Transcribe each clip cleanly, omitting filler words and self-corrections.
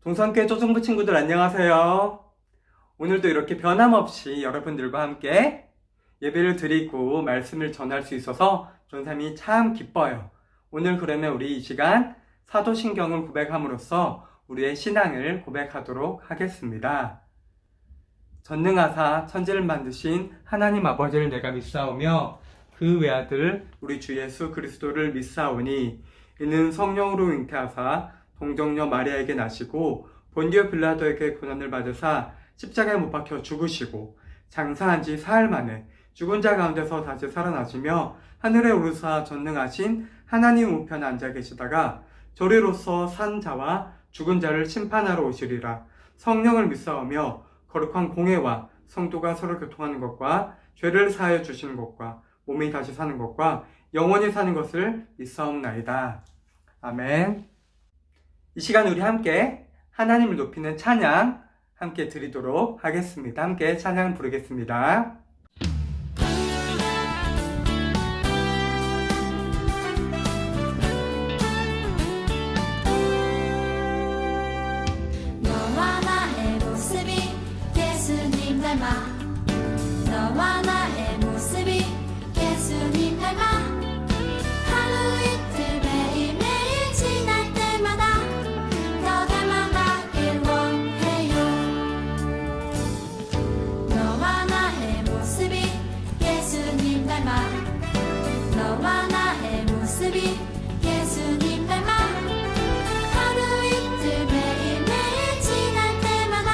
동산교회 초중부 친구들 안녕하세요. 오늘도 이렇게 변함없이 여러분들과 함께 예배를 드리고 말씀을 전할 수 있어서 전삼이 참 기뻐요. 오늘 그러면 우리 이 시간 사도신경을 고백함으로써 우리의 신앙을 고백하도록 하겠습니다. 전능하사 천지를 만드신 하나님 아버지를 내가 믿사오며 그 외아들 우리 주 예수 그리스도를 믿사오니 이는 성령으로 잉태하사 동정녀 마리아에게 나시고 본디오 빌라도에게 고난을 받으사 십자가에 못 박혀 죽으시고 장사한 지 사흘 만에 죽은 자 가운데서 다시 살아나시며 하늘에 오르사 전능하신 하나님 우편에 앉아 계시다가 저리로서 산 자와 죽은 자를 심판하러 오시리라. 성령을 믿사오며 거룩한 공회와 성도가 서로 교통하는 것과 죄를 사하여 주시는 것과 몸이 다시 사는 것과 영원히 사는 것을 믿사옵나이다. 아멘. 이 시간 우리 함께 하나님을 높이는 찬양 함께 드리도록 하겠습니다. 함께 찬양 부르겠습니다. 너와 나의 모습이 예수님 닮아 너와 나의 모습이 예수님 닮아 하루 이틀 매일매일 지날 때마다 더 닮아가길 원해요. 너와 나의 모습이 예수님 닮아 너와 나의 모습이 예수님 닮아 하루 이틀 매일매일 지날 때마다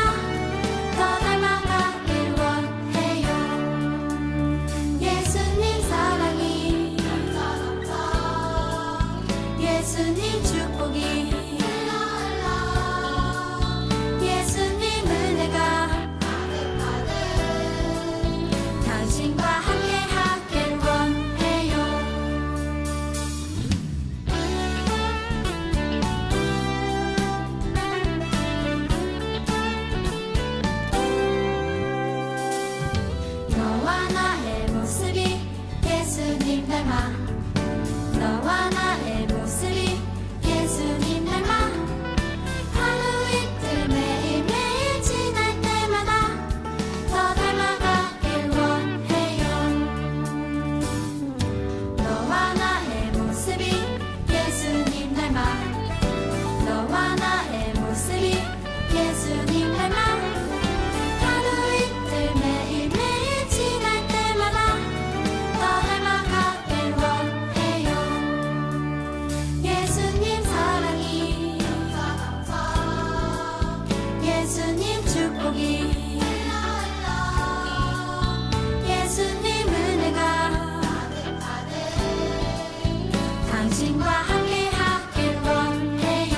더 닮아가길 원해요. 예수님 사랑이 예수님 축복이 예수님 은혜가 당신과 함께 하길 원해요. 너와 나의 모습이 예수님 닮아 너와 나의 모습이 예수님 닮아 하루 이틀 매일매일 지날 때마다 더 닮아가길 원해요. 너와 나의 모습이 예수님 닮아 너와 나의 모습이 예수님 닮아 하루 이틀 매일매일 지날 때마다 더 닮아가길 원해요. 예수님 사랑이 예수님 축복이 예수님 은혜가 당신과 함께 하길 원해요.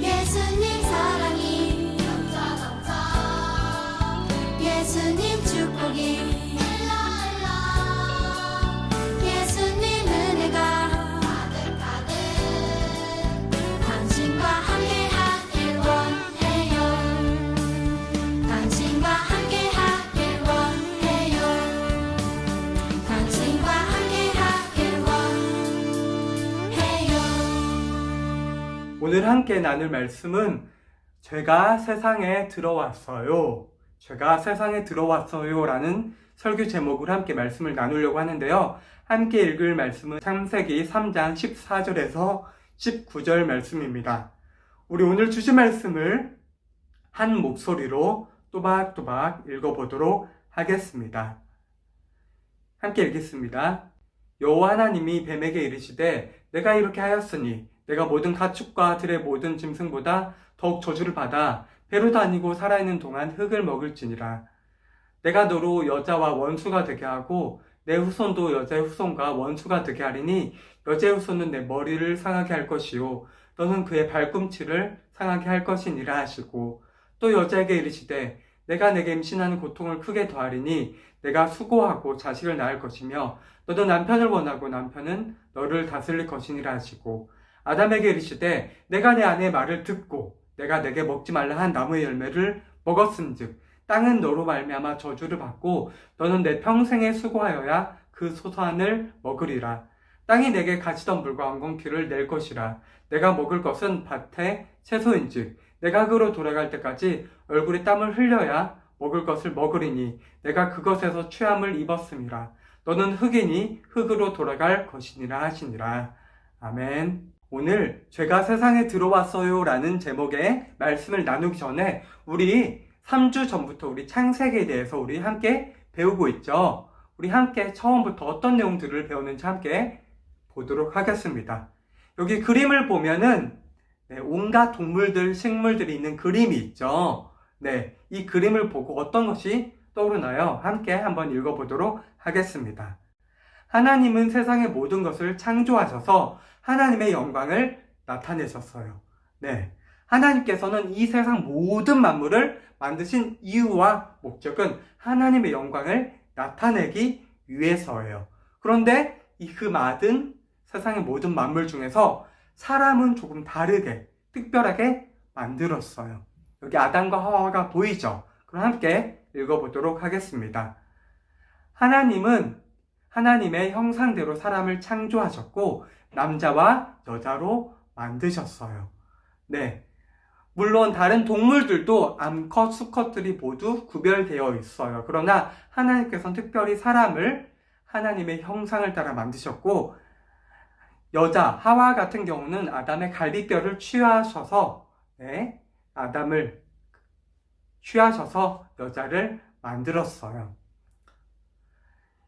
예수님 사랑이 예수님 축복이 예수님 은혜가 당신과 함께 하길 원해요. 당신과 함께 하길 원해요. 당신과 함께 하길 원해요. 오늘 함께 나눌 말씀은 죄가 세상에 들어왔어요. 죄가 세상에 들어왔어요 라는 설교 제목으로 함께 말씀을 나누려고 하는데요. 함께 읽을 말씀은 창세기 3장 14절에서 19절 말씀입니다. 우리 오늘 주신 말씀을 한 목소리로 또박또박 읽어보도록 하겠습니다. 함께 읽겠습니다. 여호와 하나님이 뱀에게 이르시되 내가 이렇게 하였으니 내가 모든 가축과 들의 모든 짐승보다 더욱 저주를 받아 배로 다니고 살아있는 동안 흙을 먹을지니라. 내가 너로 여자와 원수가 되게 하고 내 후손도 여자의 후손과 원수가 되게 하리니 여자의 후손은 내 머리를 상하게 할 것이요 너는 그의 발꿈치를 상하게 할 것이니라 하시고 또 여자에게 이르시되 내가 내게 임신하는 고통을 크게 더하리니 내가 수고하고 자식을 낳을 것이며 너도 남편을 원하고 남편은 너를 다스릴 것이니라 하시고 아담에게 이르시되 내가 내 아내의 말을 듣고 내가 내게 먹지 말라 한 나무의 열매를 먹었은즉 땅은 너로 말미암아 저주를 받고 너는 내 평생에 수고하여야 그 소산을 먹으리라. 땅이 내게 가시던 물과 엉겅퀴를 낼 것이라. 내가 먹을 것은 밭의 채소인즉 내가 흙으로 돌아갈 때까지 얼굴에 땀을 흘려야 먹을 것을 먹으리니 내가 그것에서 취함을 입었음이라. 너는 흙이니 흙으로 돌아갈 것이니라 하시니라. 아멘. 오늘 죄가 세상에 들어왔어요 라는 제목의 말씀을 나누기 전에 우리 3주 전부터 우리 창세기에 대해서 우리 함께 배우고 있죠. 우리 함께 처음부터 어떤 내용들을 배우는지 함께 보도록 하겠습니다. 여기 그림을 보면은 온갖 동물들, 식물들이 있는 그림이 있죠. 이 그림을 보고 어떤 것이 떠오르나요? 함께 한번 읽어보도록 하겠습니다. 하나님은 세상의 모든 것을 창조하셔서 하나님의 영광을 나타내셨어요. 하나님께서는 이 세상 모든 만물을 만드신 이유와 목적은 하나님의 영광을 나타내기 위해서예요. 그런데 그 많은 세상의 모든 만물 중에서 사람은 조금 다르게, 특별하게 만들었어요. 여기 아담과 하와가 보이죠? 그럼 함께 읽어보도록 하겠습니다. 하나님은 하나님의 형상대로 사람을 창조하셨고 남자와 여자로 만드셨어요. 물론 다른 동물들도 암컷, 수컷들이 모두 구별되어 있어요. 그러나 하나님께서는 특별히 사람을 하나님의 형상을 따라 만드셨고 여자, 하와 같은 경우는 아담의 갈비뼈를 취하셔서 아담을 취하셔서 여자를 만들었어요.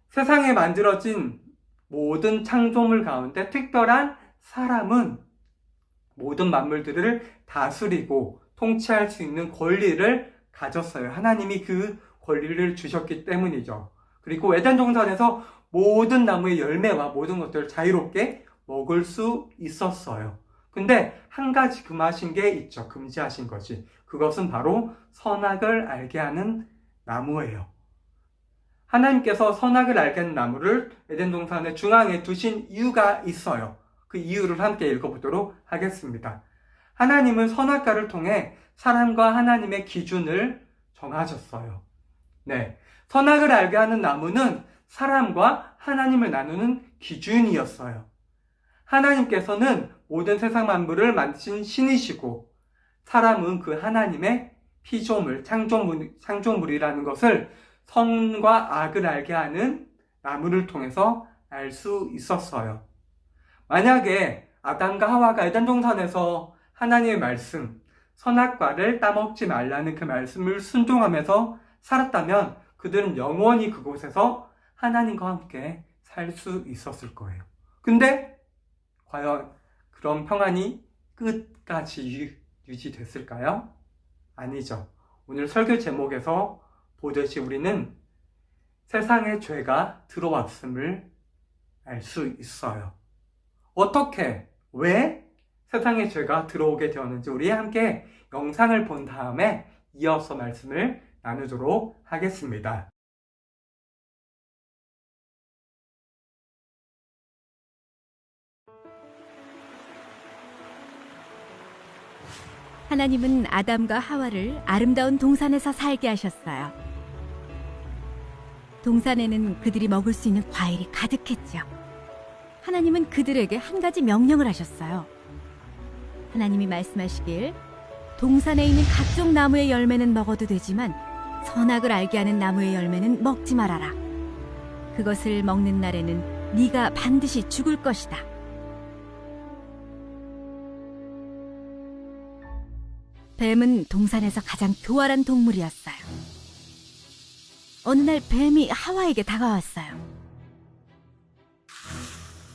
세상에 만들어진 모든 창조물 가운데 특별한 사람은 모든 만물들을 다스리고 통치할 수 있는 권리를 가졌어요. 하나님이 그 권리를 주셨기 때문이죠. 그리고 에덴 동산에서 모든 나무의 열매와 모든 것들을 자유롭게 먹을 수 있었어요. 근데 한 가지 금하신 게 있죠. 금지하신 것이. 그것은 바로 선악을 알게 하는 나무예요. 하나님께서 선악을 알게 하는 나무를 에덴 동산의 중앙에 두신 이유가 있어요. 그 이유를 함께 읽어보도록 하겠습니다. 하나님은 선악과를 통해 사람과 하나님의 기준을 정하셨어요. 선악을 알게 하는 나무는 사람과 하나님을 나누는 기준이었어요. 하나님께서는 모든 세상 만물을 만드신 신이시고 사람은 그 하나님의 피조물, 창조물이라는 것을 선과 악을 알게 하는 나무를 통해서 알 수 있었어요. 만약에 아담과 하와가 에덴 동산에서 하나님의 말씀, 선악과를 따먹지 말라는 그 말씀을 순종하면서 살았다면 그들은 영원히 그곳에서 하나님과 함께 살 수 있었을 거예요. 근데 과연 그런 평안이 끝까지 유지됐을까요? 아니죠. 오늘 설교 제목에서 보듯이 우리는 세상에 죄가 들어왔음을 알 수 있어요. 어떻게, 왜 세상에 죄가 들어오게 되었는지 우리 함께 영상을 본 다음에 이어서 말씀을 나누도록 하겠습니다. 하나님은 아담과 하와를 아름다운 동산에서 살게 하셨어요. 동산에는 그들이 먹을 수 있는 과일이 가득했죠. 하나님은 그들에게 한 가지 명령을 하셨어요. 하나님이 말씀하시길 동산에 있는 각종 나무의 열매는 먹어도 되지만 선악을 알게 하는 나무의 열매는 먹지 말아라. 그것을 먹는 날에는 네가 반드시 죽을 것이다. 뱀은 동산에서 가장 교활한 동물이었어요. 어느 날 뱀이 하와에게 다가왔어요.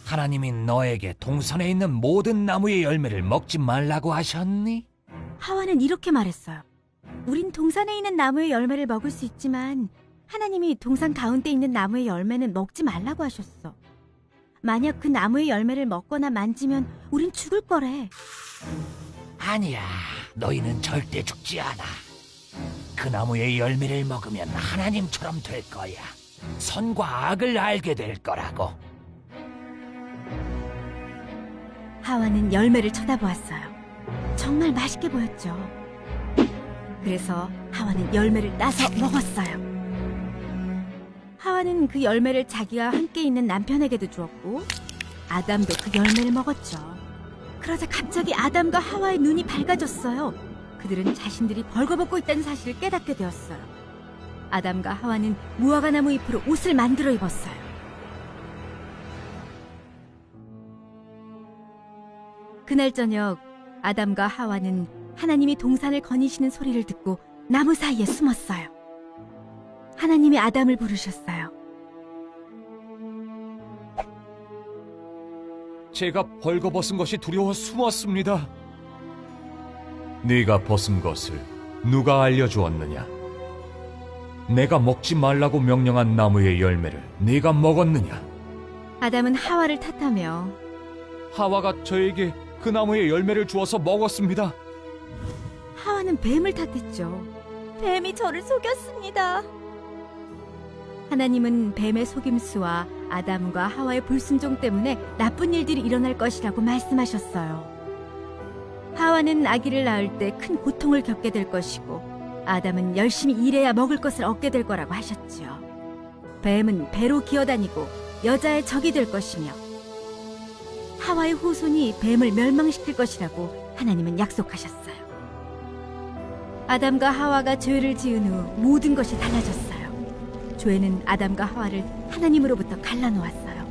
하나님이 너에게 동산에 있는 모든 나무의 열매를 먹지 말라고 하셨니? 하와는 이렇게 말했어요. 우린 동산에 있는 나무의 열매를 먹을 수 있지만 하나님이 동산 가운데 있는 나무의 열매는 먹지 말라고 하셨어. 만약 그 나무의 열매를 먹거나 만지면 우린 죽을 거래. 아니야, 너희는 절대 죽지 않아. 그 나무의 열매를 먹으면 하나님처럼 될 거야. 선과 악을 알게 될 거라고. 하와는 열매를 쳐다보았어요. 정말 맛있게 보였죠. 그래서 하와는 열매를 따서 먹었어요. 하와는 그 열매를 자기와 함께 있는 남편에게도 주었고 아담도 그 열매를 먹었죠. 그러자 갑자기 아담과 하와의 눈이 밝아졌어요. 그들은 자신들이 벌거벗고 있다는 사실을 깨닫게 되었어요. 아담과 하와는 무화과 나무 잎으로 옷을 만들어 입었어요. 그날 저녁 아담과 하와는 하나님이 동산을 거니시는 소리를 듣고 나무 사이에 숨었어요. 하나님이 아담을 부르셨어요. 제가 벌거벗은 것이 두려워 숨었습니다. 네가 벗은 것을 누가 알려주었느냐? 내가 먹지 말라고 명령한 나무의 열매를 네가 먹었느냐? 아담은 하와를 탓하며 하와가 저에게 그 나무의 열매를 주어서 먹었습니다. 하와는 뱀을 탓했죠. 뱀이 저를 속였습니다. 하나님은 뱀의 속임수와 아담과 하와의 불순종 때문에 나쁜 일들이 일어날 것이라고 말씀하셨어요. 하와는 아기를 낳을 때 큰 고통을 겪게 될 것이고 아담은 열심히 일해야 먹을 것을 얻게 될 거라고 하셨죠. 뱀은 배로 기어다니고 여자의 적이 될 것이며 하와의 후손이 뱀을 멸망시킬 것이라고 하나님은 약속하셨어요. 아담과 하와가 죄를 지은 후 모든 것이 달라졌어요. 죄는 아담과 하와를 하나님으로부터 갈라놓았어요.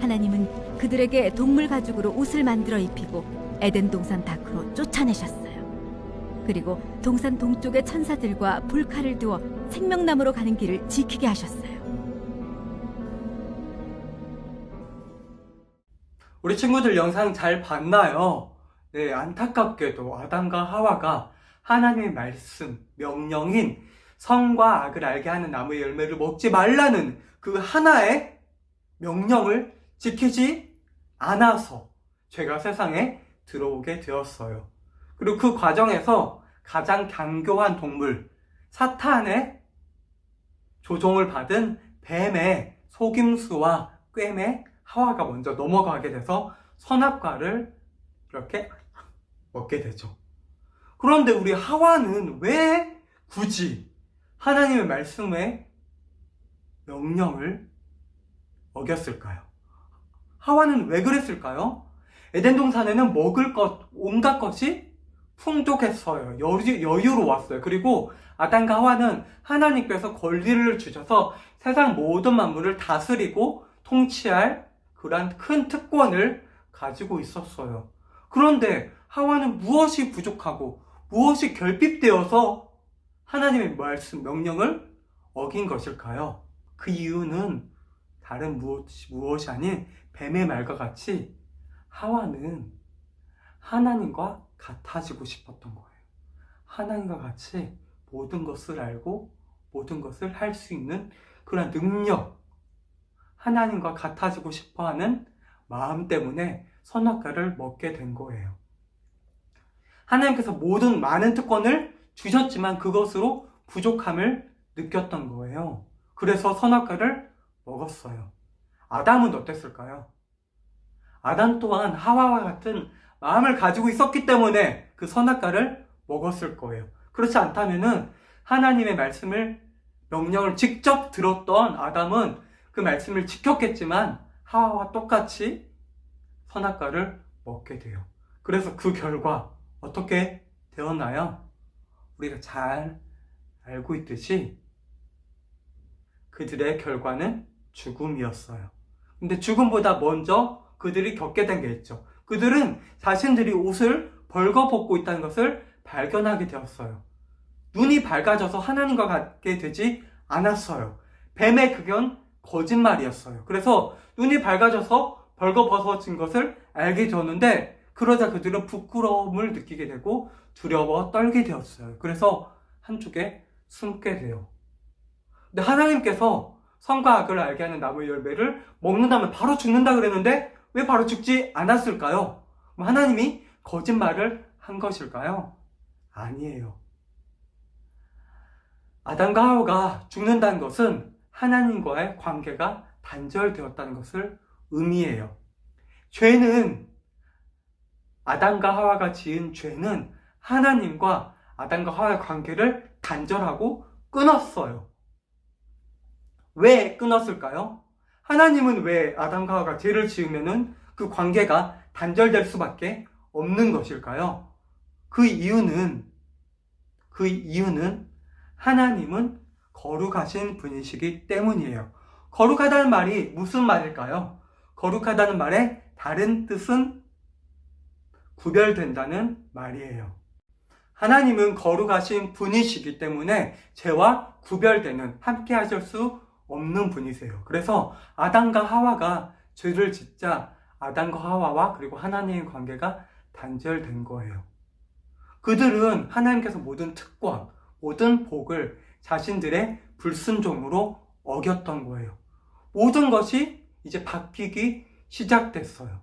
하나님은 그들에게 동물 가죽으로 옷을 만들어 입히고 에덴 동산 밖으로 쫓아내셨어요. 그리고 동산 동쪽의 천사들과 불칼을 두어 생명나무로 가는 길을 지키게 하셨어요. 우리 친구들 영상 잘 봤나요? 네, 안타깝게도 아담과 하와가 하나님의 말씀, 명령인 선과 악을 알게 하는 나무의 열매를 먹지 말라는 그 하나의 명령을 지키지 않아서 죄가 세상에 들어오게 되었어요. 그리고 그 과정에서 가장 강교한 동물, 사탄의 조종을 받은 뱀의 속임수와 꿰매 하와가 먼저 넘어가게 돼서 선악과를 이렇게 먹게 되죠. 그런데 우리 하와는 왜 굳이 하나님의 말씀의 명령을 어겼을까요? 하와는 왜 그랬을까요? 에덴 동산에는 먹을 것, 온갖 것이 풍족했어요. 여유로웠어요. 그리고 아담과 하와는 하나님께서 권리를 주셔서 세상 모든 만물을 다스리고 통치할 그러한 큰 특권을 가지고 있었어요. 그런데 하와는 무엇이 부족하고 무엇이 결핍되어서 하나님의 말씀, 명령을 어긴 것일까요? 그 이유는 다른 무엇이 아닌 뱀의 말과 같이 하와는 하나님과 같아지고 싶었던 거예요. 하나님과 같이 모든 것을 알고 모든 것을 할 수 있는 그런 능력, 하나님과 같아지고 싶어하는 마음 때문에 선악과를 먹게 된 거예요. 하나님께서 모든 많은 특권을 주셨지만 그것으로 부족함을 느꼈던 거예요. 그래서 선악과를 먹었어요. 아담은 어땠을까요? 아담 또한 하와와 같은 마음을 가지고 있었기 때문에 그 선악과를 먹었을 거예요. 그렇지 않다면은 하나님의 명령을 직접 들었던 아담은 그 말씀을 지켰겠지만 하와와 똑같이 선악과를 먹게 돼요. 그래서 그 결과 어떻게 되었나요? 우리가 잘 알고 있듯이 그들의 결과는 죽음이었어요. 근데 죽음보다 먼저 그들이 겪게 된 게 있죠. 그들은 자신들이 옷을 벌거벗고 있다는 것을 발견하게 되었어요. 눈이 밝아져서 하나님과 같게 되지 않았어요. 뱀의 그건 거짓말이었어요. 그래서 눈이 밝아져서 벌거벗어진 것을 알게 되었는데 그러자 그들은 부끄러움을 느끼게 되고 두려워 떨게 되었어요. 그래서 한쪽에 숨게 돼요. 근데 하나님께서 선과 악을 알게 하는 나무의 열매를 먹는다면 바로 죽는다 그랬는데 왜 바로 죽지 않았을까요? 그럼 하나님이 거짓말을 한 것일까요? 아니에요. 아담과 하와가 죽는다는 것은 하나님과의 관계가 단절되었다는 것을 의미해요. 죄는 아담과 하와가 지은 죄는 하나님과 아담과 하와의 관계를 단절하고 끊었어요. 왜 끊었을까요? 하나님은 왜 아담과 하와가 죄를 지으면은 그 관계가 단절될 수밖에 없는 것일까요? 그 이유는 하나님은 거룩하신 분이시기 때문이에요. 거룩하다는 말이 무슨 말일까요? 거룩하다는 말의 다른 뜻은 구별된다는 말이에요. 하나님은 거룩하신 분이시기 때문에 죄와 구별되는, 함께 하실 수 없는 분이세요. 그래서 아담과 하와가 죄를 짓자 아담과 하와와 그리고 하나님의 관계가 단절된 거예요. 그들은 하나님께서 모든 특권, 모든 복을 자신들의 불순종으로 어겼던 거예요. 모든 것이 이제 바뀌기 시작됐어요.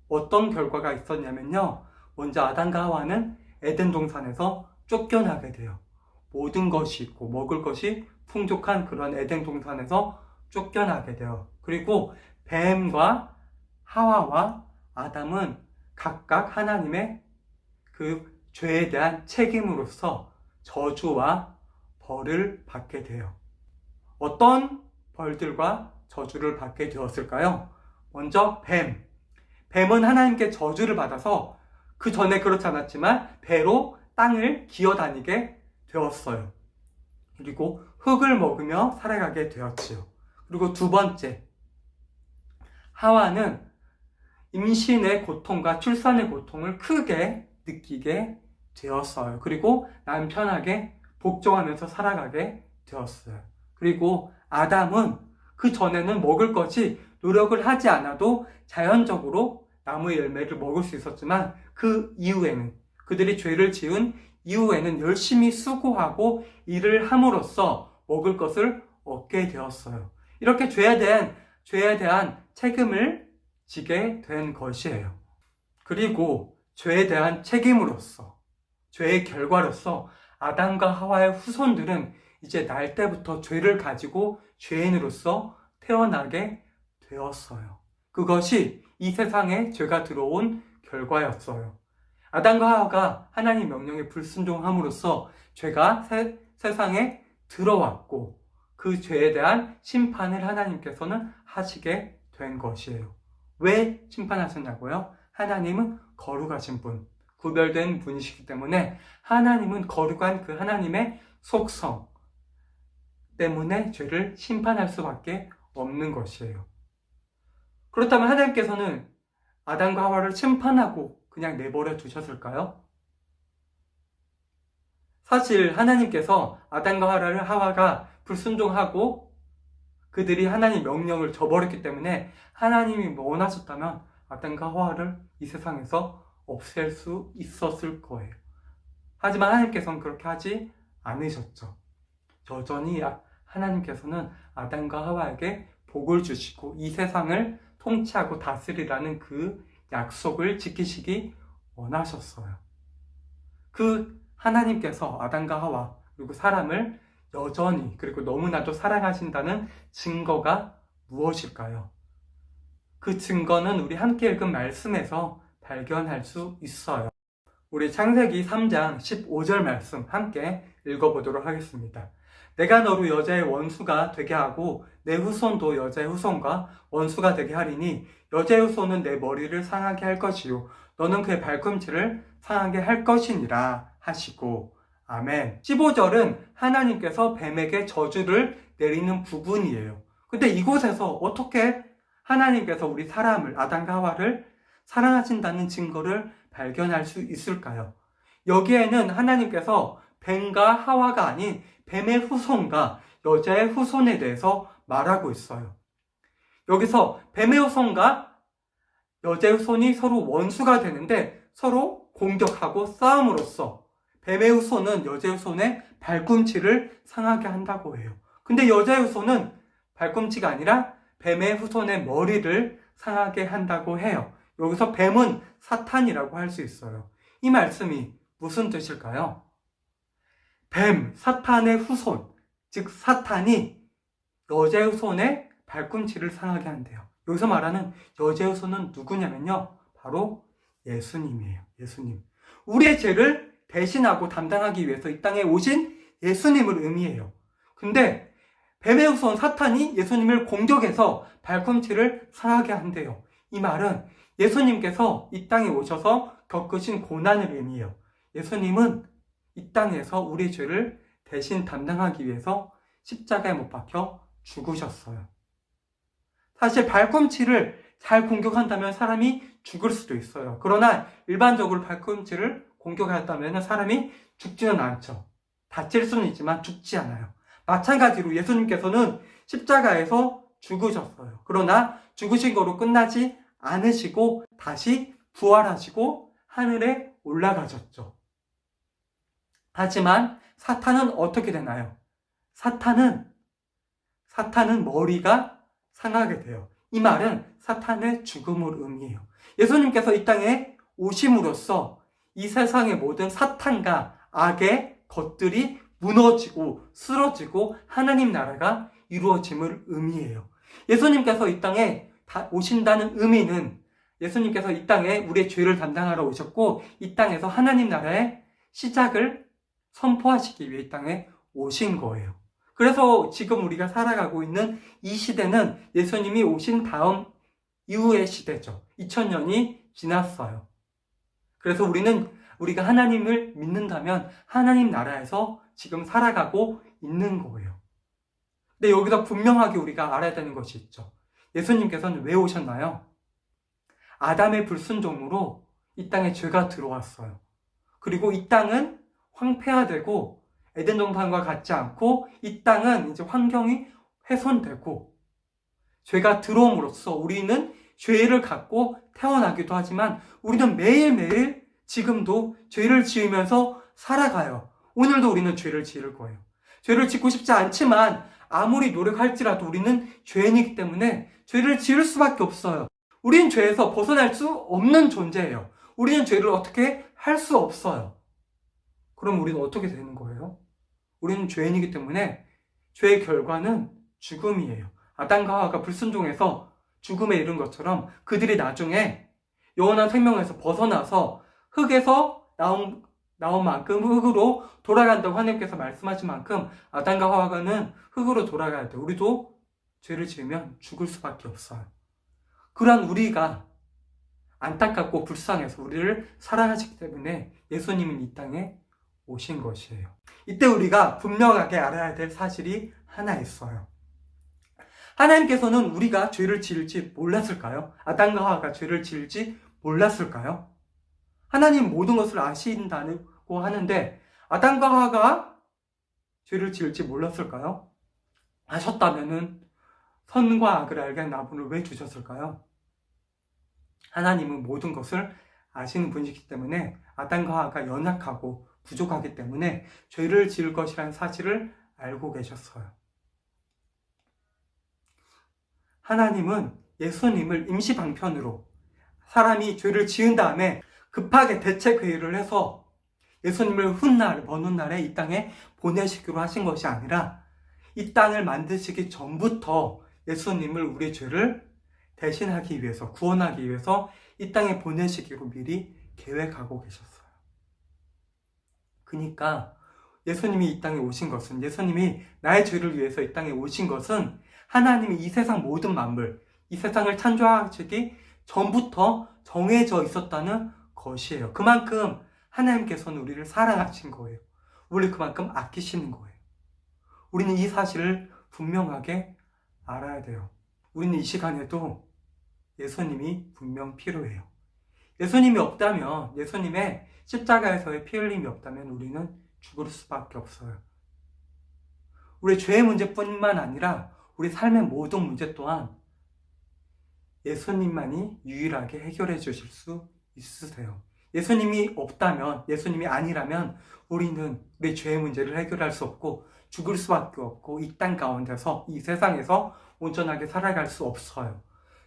어떤 결과가 있었냐면요. 먼저 아담과 하와는 에덴 동산에서 쫓겨나게 돼요. 모든 것이 있고 먹을 것이 풍족한 그런 에덴 동산에서 쫓겨나게 돼요. 그리고 뱀과 하와와 아담은 각각 하나님의 그 죄에 대한 책임으로서 저주와 벌을 받게 돼요. 어떤 벌들과 저주를 받게 되었을까요? 먼저 뱀은 하나님께 저주를 받아서 그 전에 그렇지 않았지만 배로 땅을 기어다니게 되었어요. 그리고 흙을 먹으며 살아가게 되었지요. 그리고 두 번째, 하와는 임신의 고통과 출산의 고통을 크게 느끼게 되었어요. 그리고 남편에게 복종하면서 살아가게 되었어요. 그리고 아담은 그 전에는 먹을 것이 노력을 하지 않아도 자연적으로 나무의 열매를 먹을 수 있었지만 그 이후에는, 그들이 죄를 지은 이후에는 열심히 수고하고 일을 함으로써 먹을 것을 얻게 되었어요. 이렇게 죄에 대한 책임을 지게 된 것이에요. 그리고 죄에 대한 책임으로써, 죄의 결과로서 아담과 하와의 후손들은 이제 날 때부터 죄를 가지고 죄인으로서 태어나게 되었어요. 그것이 이 세상에 죄가 들어온 결과였어요. 아담과 하와가 하나님 명령에 불순종함으로써 죄가 세상에 들어왔고 그 죄에 대한 심판을 하나님께서는 하시게 된 것이에요. 왜 심판하셨냐고요? 하나님은 거룩하신 분, 구별된 분이시기 때문에 하나님은 거룩한 그 하나님의 속성 때문에 죄를 심판할 수밖에 없는 것이에요. 그렇다면 하나님께서는 아담과 하와를 심판하고 그냥 내버려 두셨을까요? 사실 하나님께서 아담과 하와가 불순종하고 그들이 하나님 명령을 저버렸기 때문에 하나님이 원하셨다면 아담과 하와를 이 세상에서 없앨 수 있었을 거예요. 하지만 하나님께서는 그렇게 하지 않으셨죠. 여전히 하나님께서는 아담과 하와에게 복을 주시고 이 세상을 통치하고 다스리라는 그 약속을 지키시기 원하셨어요. 그 하나님께서 아담과 하와 그리고 사람을 여전히 그리고 너무나도 사랑하신다는 증거가 무엇일까요? 그 증거는 우리 함께 읽은 말씀에서 발견할 수 있어요. 우리 창세기 3장 15절 말씀 함께 읽어보도록 하겠습니다. 내가 너로 여자의 원수가 되게 하고 내 후손도 여자의 후손과 원수가 되게 하리니 여자의 후손은 내 머리를 상하게 할 것이요 너는 그의 발꿈치를 상하게 할 것이니라 하시고 아멘. 15절은 하나님께서 뱀에게 저주를 내리는 부분이에요. 근데 이곳에서 어떻게 하나님께서 우리 사람을 아담과 하와를 사랑하신다는 증거를 발견할 수 있을까요? 여기에는 하나님께서 뱀과 하와가 아닌 뱀의 후손과 여자의 후손에 대해서 말하고 있어요. 여기서 뱀의 후손과 여자의 후손이 서로 원수가 되는데 서로 공격하고 싸움으로써 뱀의 후손은 여자의 후손의 발꿈치를 상하게 한다고 해요. 근데 여자의 후손은 발꿈치가 아니라 뱀의 후손의 머리를 상하게 한다고 해요. 여기서 뱀은 사탄이라고 할 수 있어요. 이 말씀이 무슨 뜻일까요? 뱀, 사탄의 후손, 즉 사탄이 여자의 후손의 발꿈치를 상하게 한대요. 여기서 말하는 여자의 후손은 누구냐면요, 바로 예수님이에요. 예수님. 우리의 죄를 대신하고 담당하기 위해서 이 땅에 오신 예수님을 의미해요. 근데 뱀의 후손 사탄이 예수님을 공격해서 발꿈치를 상하게 한대요. 이 말은 예수님께서 이 땅에 오셔서 겪으신 고난을 의미해요. 예수님은 이 땅에서 우리의 죄를 대신 담당하기 위해서 십자가에 못 박혀 죽으셨어요. 사실 발꿈치를 잘 공격한다면 사람이 죽을 수도 있어요. 그러나 일반적으로 발꿈치를 공격하였다면 사람이 죽지는 않죠. 다칠 수는 있지만 죽지 않아요. 마찬가지로 예수님께서는 십자가에서 죽으셨어요. 그러나 죽으신 거로 끝나지 않으시고 다시 부활하시고 하늘에 올라가셨죠. 하지만 사탄은 어떻게 되나요? 사탄은 머리가 상하게 돼요. 이 말은 사탄의 죽음을 의미해요. 예수님께서 이 땅에 오심으로써 이 세상의 모든 사탄과 악의 것들이 무너지고 쓰러지고 하나님 나라가 이루어짐을 의미해요. 예수님께서 이 땅에 오신다는 의미는 예수님께서 이 땅에 우리의 죄를 담당하러 오셨고 이 땅에서 하나님 나라의 시작을 선포하시기 위해 이 땅에 오신 거예요. 그래서 지금 우리가 살아가고 있는 이 시대는 예수님이 오신 다음 이후의 시대죠. 2000년이 지났어요. 그래서 우리가 하나님을 믿는다면 하나님 나라에서 지금 살아가고 있는 거예요. 근데 여기서 분명하게 우리가 알아야 되는 것이 있죠. 예수님께서는 왜 오셨나요? 아담의 불순종으로 이 땅에 죄가 들어왔어요. 그리고 이 땅은 황폐화되고 에덴 동산과 같지 않고 이 땅은 이제 환경이 훼손되고 죄가 들어옴으로써 우리는 죄를 갖고 태어나기도 하지만 우리는 매일매일 지금도 죄를 지으면서 살아가요. 오늘도 우리는 죄를 지을 거예요. 죄를 짓고 싶지 않지만 아무리 노력할지라도 우리는 죄인이기 때문에 죄를 지을 수밖에 없어요. 우리는 죄에서 벗어날 수 없는 존재예요. 우리는 죄를 어떻게 할 수 없어요. 그럼 우리는 어떻게 되는 거예요? 우리는 죄인이기 때문에 죄의 결과는 죽음이에요. 아담과 하와가 불순종해서 죽음에 이른 것처럼 그들이 나중에 영원한 생명에서 벗어나서 흙에서 나온 만큼 흙으로 돌아간다고 하나님께서 말씀하신 만큼 아담과 하와가는 흙으로 돌아가야 돼요. 우리도 죄를 지으면 죽을 수밖에 없어요. 그러한 우리가 안타깝고 불쌍해서 우리를 사랑하시기 때문에 예수님은 이 땅에 오신 것이에요. 이때 우리가 분명하게 알아야 될 사실이 하나 있어요. 하나님께서는 우리가 죄를 지을지 몰랐을까요? 아담과 하와가 죄를 지을지 몰랐을까요? 하나님 모든 것을 아신다고 하는데 아담과 하와가 죄를 지을지 몰랐을까요? 아셨다면은 선과 악을 알게 한 나무를 왜 주셨을까요? 하나님은 모든 것을 아시는 분이기 때문에 아담과 하와가 연약하고 부족하기 때문에 죄를 지을 것이라는 사실을 알고 계셨어요. 하나님은 예수님을 임시방편으로 사람이 죄를 지은 다음에 급하게 대책회의를 해서 예수님을 먼 훗날에 이 땅에 보내시기로 하신 것이 아니라 이 땅을 만드시기 전부터 예수님을 우리의 죄를 대신하기 위해서 구원하기 위해서 이 땅에 보내시기로 미리 계획하고 계셨어요. 그러니까 예수님이 이 땅에 오신 것은 예수님이 나의 죄를 위해서 이 땅에 오신 것은 하나님이 이 세상 모든 만물, 이 세상을 창조하시기 전부터 정해져 있었다는 것이에요. 그만큼 하나님께서는 우리를 사랑하신 거예요. 우리를 그만큼 아끼시는 거예요. 우리는 이 사실을 분명하게 알아야 돼요. 우리는 이 시간에도 예수님이 분명 필요해요. 예수님이 없다면, 예수님의 십자가에서의 피 흘림이 없다면 우리는 죽을 수밖에 없어요. 우리의 죄의 문제뿐만 아니라 우리 삶의 모든 문제 또한 예수님만이 유일하게 해결해 주실 수 있으세요. 예수님이 없다면, 예수님이 아니라면 우리는 우리 죄의 문제를 해결할 수 없고 죽을 수밖에 없고 이 땅 가운데서, 이 세상에서 온전하게 살아갈 수 없어요.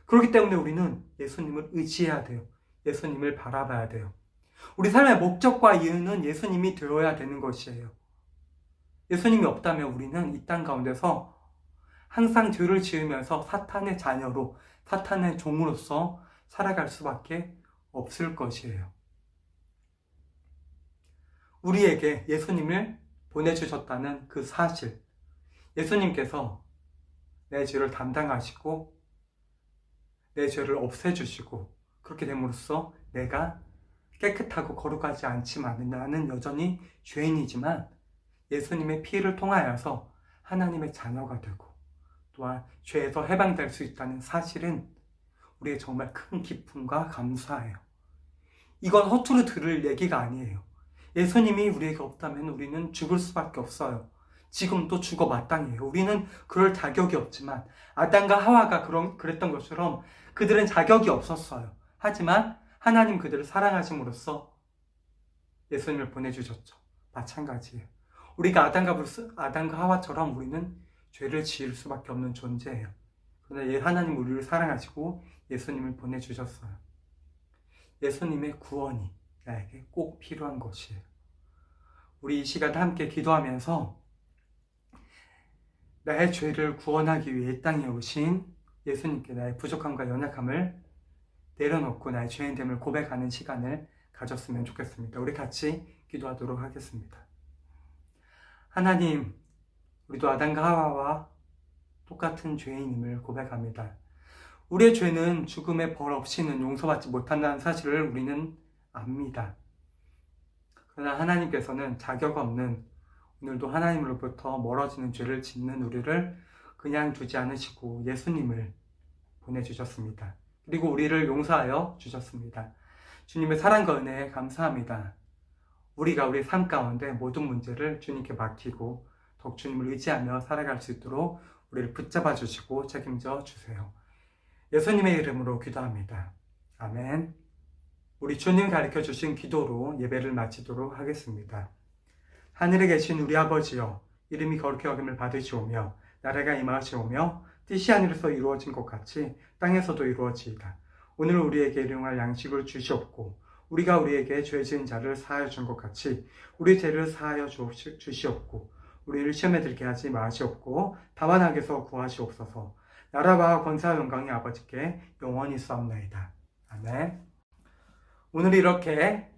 그렇기 때문에 우리는 예수님을 의지해야 돼요. 예수님을 바라봐야 돼요. 우리 삶의 목적과 이유는 예수님이 되어야 되는 것이에요. 예수님이 없다면 우리는 이 땅 가운데서 항상 죄를 지으면서 사탄의 자녀로, 사탄의 종으로서 살아갈 수밖에 없을 것이에요. 우리에게 예수님을 보내주셨다는 그 사실, 예수님께서 내 죄를 담당하시고 내 죄를 없애주시고 그렇게 됨으로써 내가 깨끗하고 거룩하지 않지만 나는 여전히 죄인이지만 예수님의 피를 통하여서 하나님의 자녀가 되고 또한 죄에서 해방될 수 있다는 사실은 우리의 정말 큰 기쁨과 감사예요. 이건 허투루 들을 얘기가 아니에요. 예수님이 우리에게 없다면 우리는 죽을 수밖에 없어요. 지금도 죽어 마땅해요. 우리는 그럴 자격이 없지만 아담과 하와가 그랬던 것처럼 그들은 자격이 없었어요. 하지만 하나님 그들을 사랑하심으로써 예수님을 보내주셨죠. 마찬가지예요. 우리가 아담과 하와처럼 우리는 죄를 지을 수밖에 없는 존재예요. 그러나 하나님 우리를 사랑하시고 예수님을 보내주셨어요. 예수님의 구원이 나에게 꼭 필요한 것이에요. 우리 이 시간 함께 기도하면서 나의 죄를 구원하기 위해 이 땅에 오신 예수님께 나의 부족함과 연약함을 내려놓고 나의 죄인됨을 고백하는 시간을 가졌으면 좋겠습니다. 우리 같이 기도하도록 하겠습니다. 하나님, 우리도 아담과 하와와 똑같은 죄인임을 고백합니다. 우리의 죄는 죽음의 벌 없이는 용서받지 못한다는 사실을 우리는 압니다. 그러나 하나님께서는 자격 없는 오늘도 하나님으로부터 멀어지는 죄를 짓는 우리를 그냥 두지 않으시고 예수님을 보내주셨습니다. 그리고 우리를 용서하여 주셨습니다. 주님의 사랑과 은혜에 감사합니다. 우리가 우리 삶 가운데 모든 문제를 주님께 맡기고 더욱 주님을 의지하며 살아갈 수 있도록 우리를 붙잡아 주시고 책임져 주세요. 예수님의 이름으로 기도합니다. 아멘. 우리 주님 가르쳐 주신 기도로 예배를 마치도록 하겠습니다. 하늘에 계신 우리 아버지여, 이름이 거룩히 여김을 받으시오며 나라가 임하시오며 뜻이 하늘에서 이루어진 것 같이 땅에서도 이루어지이다. 오늘 우리에게 일용할 양식을 주시옵고 우리가 우리에게 죄 지은 자를 사하여 준 것 같이 우리 죄를 사하여 주시옵고 우리를 시험에 들게 하지 마시옵고 다만 악에서 구하시옵소서. 나라와 권세와 영광이 아버지께 영원히 있사옵나이다. 아멘. 오늘 이렇게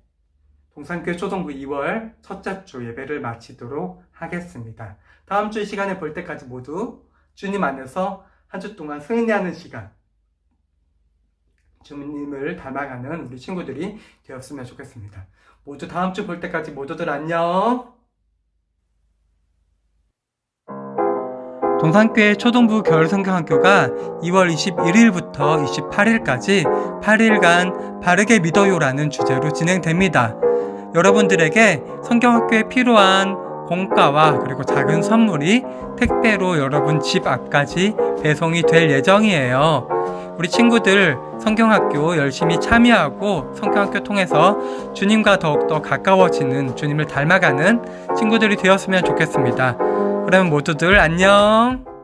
동산교회 초등부 2월 첫째 주 예배를 마치도록 하겠습니다. 다음 주 이 시간에 볼 때까지 모두 주님 안에서 한 주 동안 승리하는 시간, 주님을 닮아가는 우리 친구들이 되었으면 좋겠습니다. 모두 다음 주 볼 때까지 모두들 안녕. 동산교회 초등부 겨울성경학교가 2월 21일부터 28일까지 8일간 바르게 믿어요라는 주제로 진행됩니다. 여러분들에게 성경학교에 필요한 공과와 그리고 작은 선물이 택배로 여러분 집 앞까지 배송이 될 예정이에요. 우리 친구들 성경학교 열심히 참여하고 성경학교 통해서 주님과 더욱더 가까워지는, 주님을 닮아가는 친구들이 되었으면 좋겠습니다. 그러면 모두들 안녕.